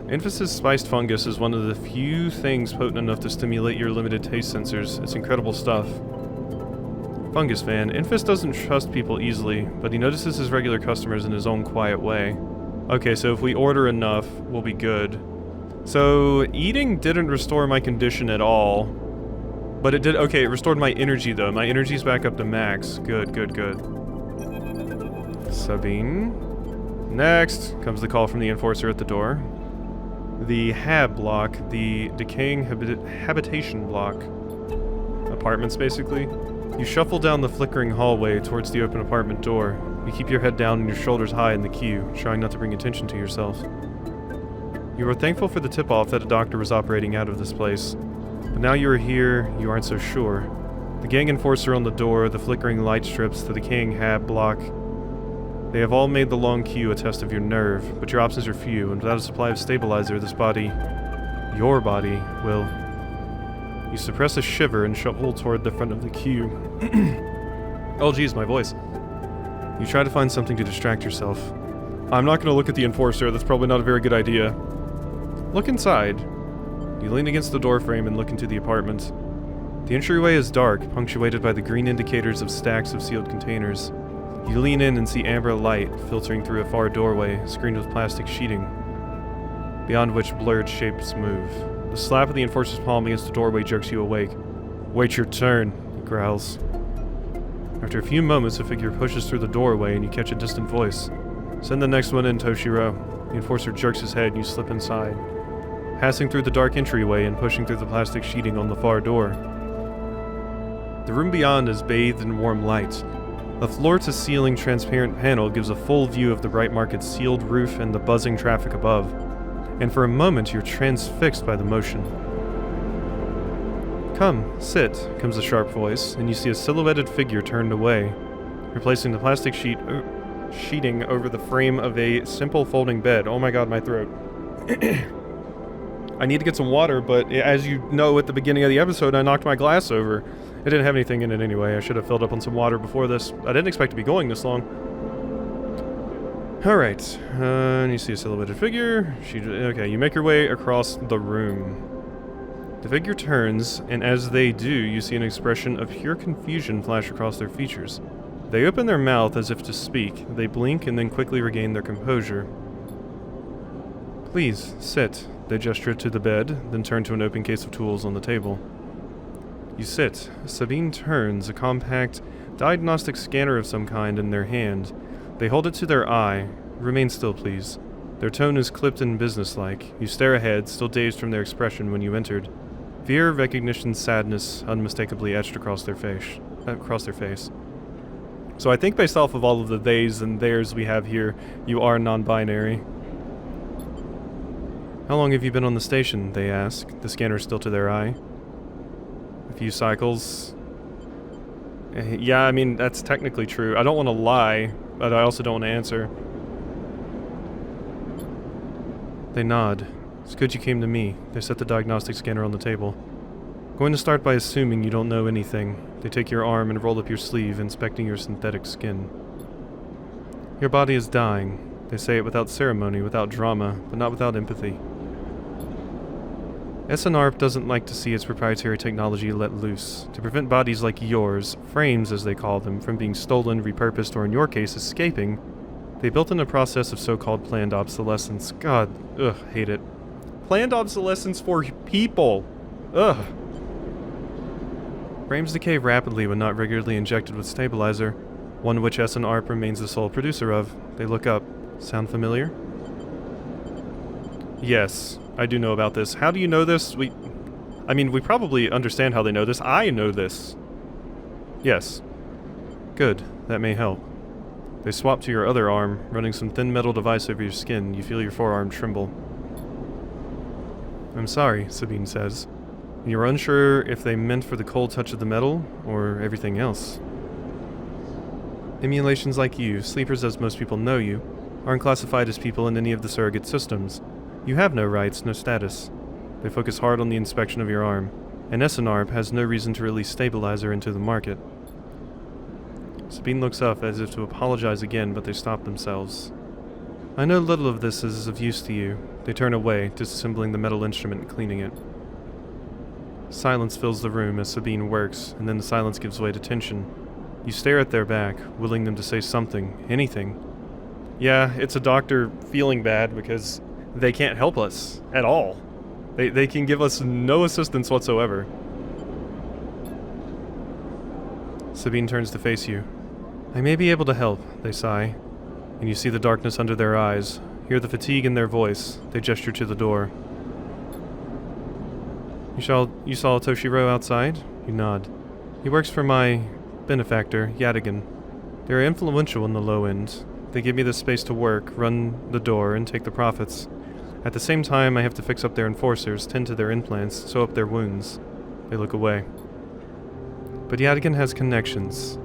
Infus's spiced fungus is one of the few things potent enough to stimulate your limited taste sensors. It's incredible stuff. Fungus fan. Infus doesn't trust people easily, but he notices his regular customers in his own quiet way. Okay, so if we order enough, we'll be good. So, eating didn't restore my condition at all. But it did, okay, it restored my energy though. My energy's back up to max. Good, good, good. Sabine. Next comes the call from the enforcer at the door. The HAB block, the decaying habitation block. Apartments, basically. You shuffle down the flickering hallway towards the open apartment door. You keep your head down and your shoulders high in the queue, trying not to bring attention to yourself. You are thankful for the tip-off that a doctor was operating out of this place. But now you are here, you aren't so sure. The gang enforcer on the door, the flickering light strips, the decaying HAB block. They have all made the long queue a test of your nerve, but your options are few, and without a supply of stabilizer, this body, your body, will... You suppress a shiver and shuffle toward the front of the queue. Oh geez, my voice. You try to find something to distract yourself. I'm not going to look at the enforcer, that's probably not a very good idea. Look inside. You lean against the doorframe and look into the apartment. The entryway is dark, punctuated by the green indicators of stacks of sealed containers. You lean in and see amber light filtering through a far doorway, screened with plastic sheeting, beyond which blurred shapes move. The slap of the enforcer's palm against the doorway jerks you awake. Wait your turn, he growls. After a few moments, a figure pushes through the doorway and you catch a distant voice. Send the next one in, Toshiro. The enforcer jerks his head and you slip inside, passing through the dark entryway and pushing through the plastic sheeting on the far door. The room beyond is bathed in warm light. A floor-to-ceiling transparent panel gives a full view of the Bright Market's sealed roof and the buzzing traffic above, and for a moment you're transfixed by the motion. "Come, sit," comes a sharp voice, and you see a silhouetted figure turned away, replacing the plastic sheeting over the frame of a simple folding bed. Oh my god, my throat. I need to get some water, but as you know at the beginning of the episode, I knocked my glass over. It didn't have anything in it anyway. I should have filled up on some water before this. I didn't expect to be going this long. Alright, and you see a silhouetted figure. Okay, you make your way across the room. The figure turns, and as they do, you see an expression of pure confusion flash across their features. They open their mouth as if to speak. They blink and then quickly regain their composure. "Please, sit." They gesture to the bed, then turn to an open case of tools on the table. You sit. Sabine turns, a compact diagnostic scanner of some kind in their hand. They hold it to their eye. "Remain still, please." Their tone is clipped and businesslike. You stare ahead, still dazed from their expression when you entered. Fear, recognition, sadness unmistakably etched across their face. So I think based off of all of the theys and theirs we have here, you are non-binary. "How long have you been on the station?" they ask, the scanner still to their eye. "A few cycles." Yeah, I mean, that's technically true. I don't want to lie, but I also don't want to answer. They nod. "It's good you came to me." They set the diagnostic scanner on the table. "Going to start by assuming you don't know anything." They take your arm and roll up your sleeve, inspecting your synthetic skin. "Your body is dying." They say it without ceremony, without drama, but not without empathy. SNARP doesn't like to see its proprietary technology let loose. To prevent bodies like yours, frames as they call them, from being stolen, repurposed, or in your case, escaping, they built in a process of so-called planned obsolescence. God, ugh, hate it. Planned obsolescence for people! Ugh. Frames decay rapidly when not regularly injected with stabilizer, one which SNARP remains the sole producer of. They look up. Sound familiar? Yes, I do know about this. How do you know this? We probably understand how they know this. I know this. Yes. Good, that may help. They swap to your other arm, running some thin metal device over your skin. You feel your forearm tremble. "I'm sorry," Sabine says. You're unsure if they meant for the cold touch of the metal, or everything else. Emulations like you, sleepers as most people know you, aren't classified as people in any of the surrogate systems. You have no rights, no status. They focus hard on the inspection of your arm, and SNARP has no reason to release stabilizer into the market. Sabine looks up as if to apologize again, but they stop themselves. "I know little of this is of use to you." They turn away, disassembling the metal instrument and cleaning it. Silence fills the room as Sabine works, and then the silence gives way to tension. You stare at their back, willing them to say something, anything. Yeah, it's a doctor feeling bad because they can't help us at all. They can give us no assistance whatsoever. Sabine turns to face you. "I may be able to help," they sigh, and you see the darkness under their eyes, hear the fatigue in their voice. They gesture to the door. You saw Toshiro outside?" You nod. "He works for my benefactor, Yadigan. They're influential in the low end. They give me the space to work, run the door, and take the profits. At the same time, I have to fix up their enforcers, tend to their implants, sew up their wounds." They look away. "But Yadigan has connections.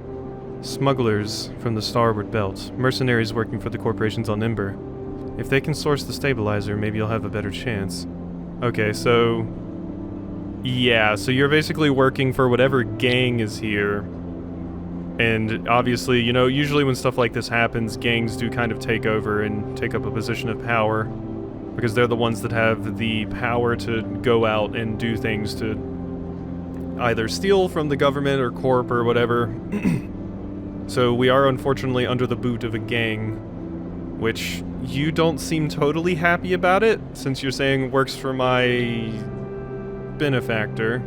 Smugglers from the Starboard Belt, mercenaries working for the corporations on Ember. If they can source the stabilizer, maybe you'll have a better chance." Okay, so... yeah, so you're basically working for whatever gang is here. And obviously, you know, usually when stuff like this happens, gangs do kind of take over and take up a position of power. Because they're the ones that have the power to go out and do things to either steal from the government or corp or whatever. So we are unfortunately under the boot of a gang, which you don't seem totally happy about it, since you're saying works for my benefactor.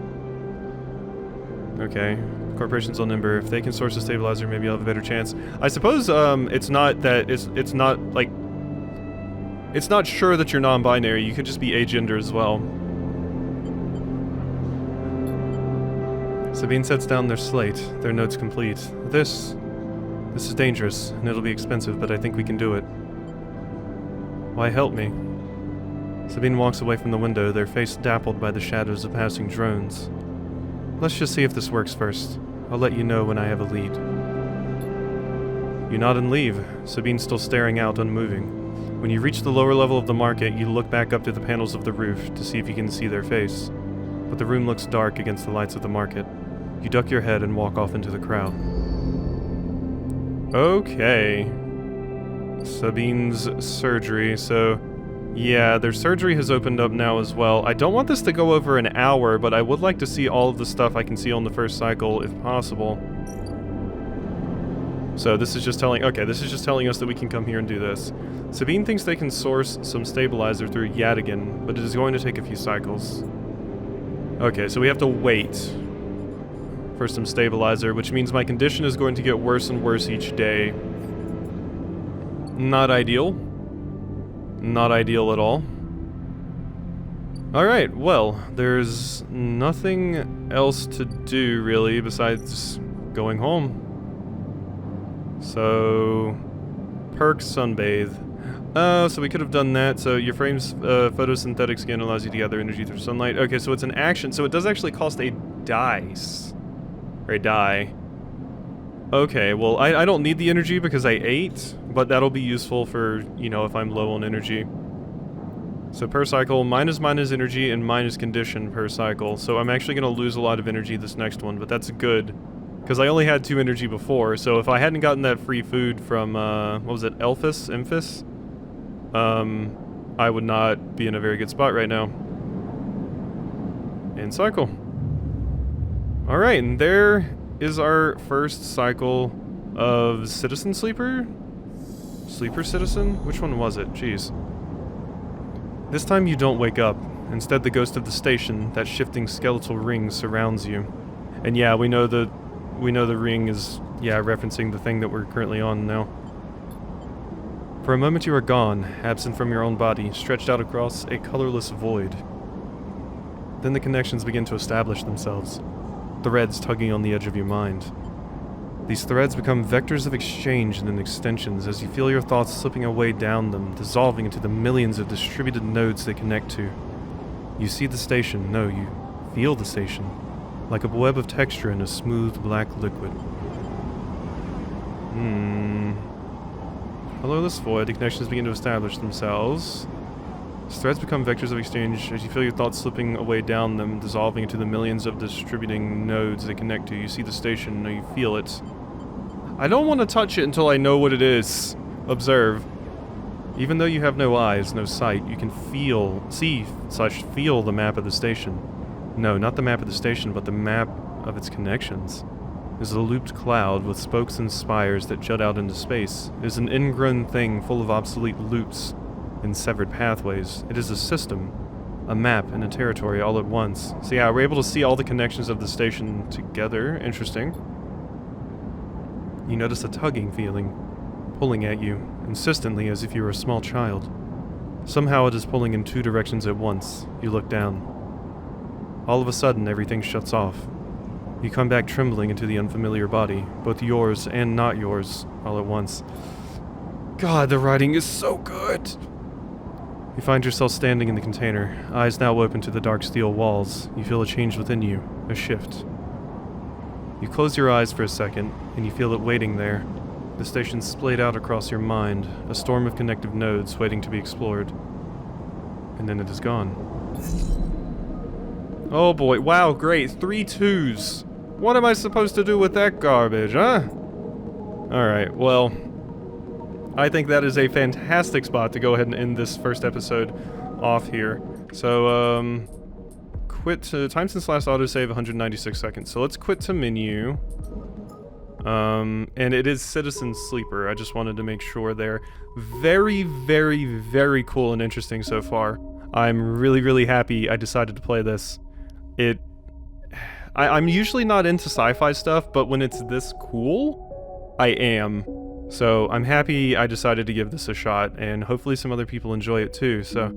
Okay. Corporations on Ember. If they can source a stabilizer, maybe I'll have a better chance. I suppose it's not that it's not like It's not sure that you're non-binary, you could just be agender as well. Sabine sets down their slate, their notes complete. This is dangerous, and it'll be expensive, but I think we can do it. Why help me? Sabine walks away from the window, their face dappled by the shadows of passing drones. Let's just see if this works first. I'll let you know when I have a lead. You nod and leave, Sabine still staring out, unmoving. When you reach the lower level of the market, you look back up to the panels of the roof to see if you can see their face. But the room looks dark against the lights of the market. You duck your head and walk off into the crowd. Okay. Sabine's surgery, so... yeah, their surgery has opened up now as well. I don't want this to go over an hour, but I would like to see all of the stuff I can see on the first cycle, if possible. So this is just telling... okay, this is just telling us that we can come here and do this. Sabine thinks they can source some stabilizer through Yadigan, but it is going to take a few cycles. Okay, so we have to wait for some stabilizer, which means my condition is going to get worse and worse each day. Not ideal. Not ideal at all. Alright, well, there's nothing else to do, really, besides going home. So... perk sunbathe. So we could have done that. So your frame's photosynthetic skin allows you to gather energy through sunlight. Okay, so it's an action. So it does actually cost a dice. Or a die. Okay, well, I don't need the energy because I ate, but that'll be useful for, you know, if I'm low on energy. So per cycle, mine is energy and mine is condition per cycle. So I'm actually going to lose a lot of energy this next one, but that's good. Because I only had 2 energy before, so if I hadn't gotten that free food from, what was it, Emphis? I would not be in a very good spot right now. And cycle. Alright, and there is our first cycle of Citizen Sleeper? Sleeper Citizen? Which one was it? Jeez. This time you don't wake up. Instead, the ghost of the station, that shifting skeletal ring, surrounds you. And yeah, we know the ring is, yeah, referencing the thing that we're currently on now. For a moment you are gone, absent from your own body, stretched out across a colorless void. Then the connections begin to establish themselves, threads tugging on the edge of your mind. These threads become vectors of exchange and then extensions as you feel your thoughts slipping away down them, dissolving into the millions of distributed nodes they connect to. You see the station, no, you feel the station, like a web of texture in a smooth black liquid. Colorless void, the connections begin to establish themselves. These threads become vectors of exchange as you feel your thoughts slipping away down them, dissolving into the millions of distributing nodes they connect to. You see the station, no, you feel it. I don't want to touch it until I know what it is. Observe. Even though you have no eyes, no sight, you can feel the map of the station. No, not the map of the station, but the map of its connections. It is a looped cloud with spokes and spires that jut out into space. It is an ingrown thing full of obsolete loops and severed pathways. It is a system, a map, and a territory all at once. So yeah, we're able to see all the connections of the station together. Interesting. You notice a tugging feeling, pulling at you, insistently as if you were a small child. Somehow it is pulling in 2 directions at once. You look down. All of a sudden, everything shuts off. You come back trembling into the unfamiliar body, both yours and not yours, all at once. God, the writing is so good! You find yourself standing in the container, eyes now open to the dark steel walls. You feel a change within you, a shift. You close your eyes for a second, and you feel it waiting there. The station's splayed out across your mind, a storm of connective nodes waiting to be explored. And then it is gone. Oh boy, wow, great, 3 2s. What am I supposed to do with that garbage, huh? Alright, well, I think that is a fantastic spot to go ahead and end this first episode off here. So, quit to time since last autosave 196 seconds. So let's quit to menu. And it is Citizen Sleeper. I just wanted to make sure they're very, very, very cool and interesting so far. I'm really, really happy I decided to play this. I'm usually not into sci-fi stuff, but when it's this cool, I am. So I'm happy I decided to give this a shot, and hopefully some other people enjoy it too. So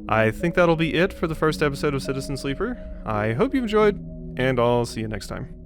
I think that'll be it for the first episode of Citizen Sleeper. I hope you enjoyed, and I'll see you next time.